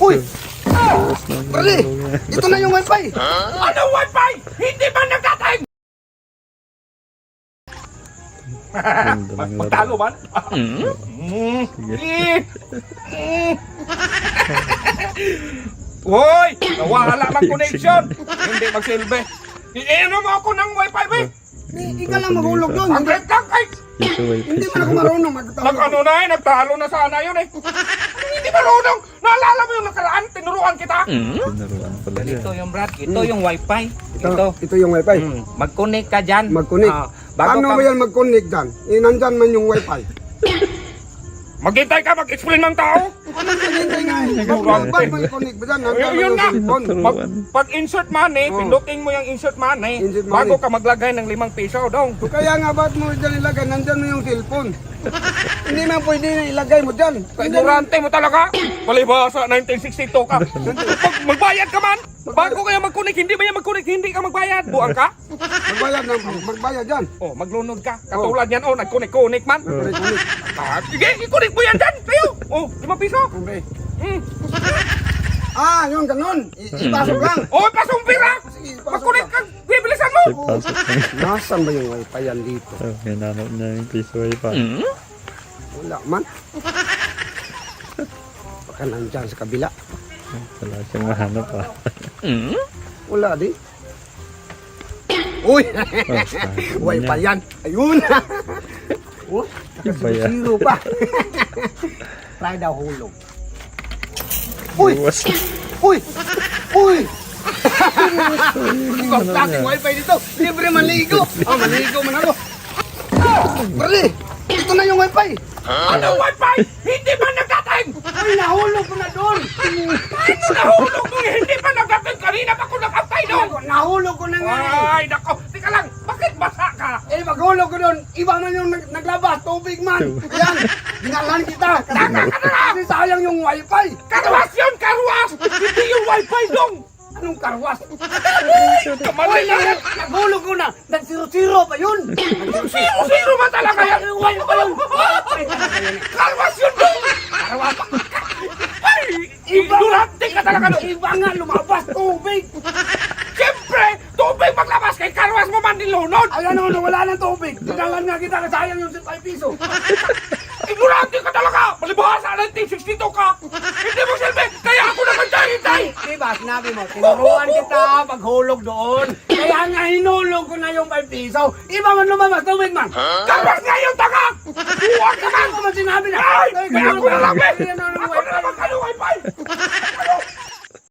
Uy! Brale! Ito na yung wifi! Anong wifi? Hindi ba nagtatay? Magtalo man? Hoy! Nawala mang connection! Hindi magsilbi. Iinom mo ako ng wifi, be! Hindi ka lang mahulog doon. Ang red lang kay! Hindi man ako marunong magtawag. Nag-ano na eh, nagtalo na sana yun eh. Hindi marunong! Naalala mo yung nakaraan, tinuruan kita? Tinuruan pala yan. Ito yung Brad, ito yung wifi. Ito. Ito yung wifi. Mag-connect ka dyan. Mag-connect. Bago Paano ka... ba yan mag-connect dyan? Nandyan man yung wifi. Maghintay ka, mag-explain ng tao. Hindi nga eh. Ba't mo i-connect ba dyan? Nandyan man Yun yung nga. cellphone. Pag insert money, Oh. pindutin mo yung insert money, Insert money. bago ka maglagay ng 5 piso, dong. Kaya nga ba't mo dyan ilagay? Nandyan mo yung cellphone. Hindi man pwede na ilagay mo dyan. Ignorante mo talaga. Palibasa, 1962 ka. Pag magbayad ka man, bago kaya mag-connect, hindi ba yan mag-connect, hindi ka magbayad. Buang ka. Magbayad dyan. Oh, maglunod ka. Katulad yan, oh, nag-connect man. Connect. Sige, i-connect mo yan dyan, kayo. Oh, 5 piso. Okay. Hmm. Yun, ganun. Ipasok lang. Oh, pasumpira. Sige, ipasok Mag-connect lang. ka, bibilisan mo. Pasok lang. Nasaan ba yung wifi yan dito? Oh, hinanap niya yung piso ay pa. Wala man. Baka nandyan sa kabila. Wala siyang mahanap pa. Wala din. Uy! Oh, Wifi yan. Ayun! Oh, Iba yan. zero pa. Try daw hulog. Uy! Buwas. Uy! Uy! Ikaw sa ating wifi dito. Libre maligo. Maligo man ako. Brale! Ito na yung wifi. Anong wifi? Hindi ba nagtatay? Ay, nahulog ko na doon. Ano nahulog mo? Hindi ba nagtatay? Kanina pa ko nakatay doon. Nahulog ko na nga. Ay, nako. Tika lang, bakit basa ka? Maghulog ko doon. Iba man yung naglabas. Tubig man. Yan. Dinalan kita. Tanga ka na lang. Kasi sayang yung wifi. Karwas yun, karwas! Hindi yung wifi dong! Anong karwas? Kamalay na yan! Naghulog ko na. Nagsiro-siro pa yun. Sino man talaga yan? Karwas yun dong! Karwas. Ay! Ignorante ka talaga dong! Iba nga lumabas. Tubig. Siyempre, tubig maglabas kay karwas mo man nilunod! Ayan o, wala ng tubig. Dinalan nga kita. Sayang yung 5 piso. Ignorante ka talaga! Malibahasa, 1962 ka! Hindi mo silbi! Kaya ako nagantay-hintay! Diba, sinabi mo, tinuruan kita paghulog doon. Kaya nga hinulog ko na yung 5 piso. Iba man lumabas, tubig man. Karwas nga yung tanga! Buwag ka man! Ano man sinabi na? Ay! Kaya ako na lang, Ben! Ako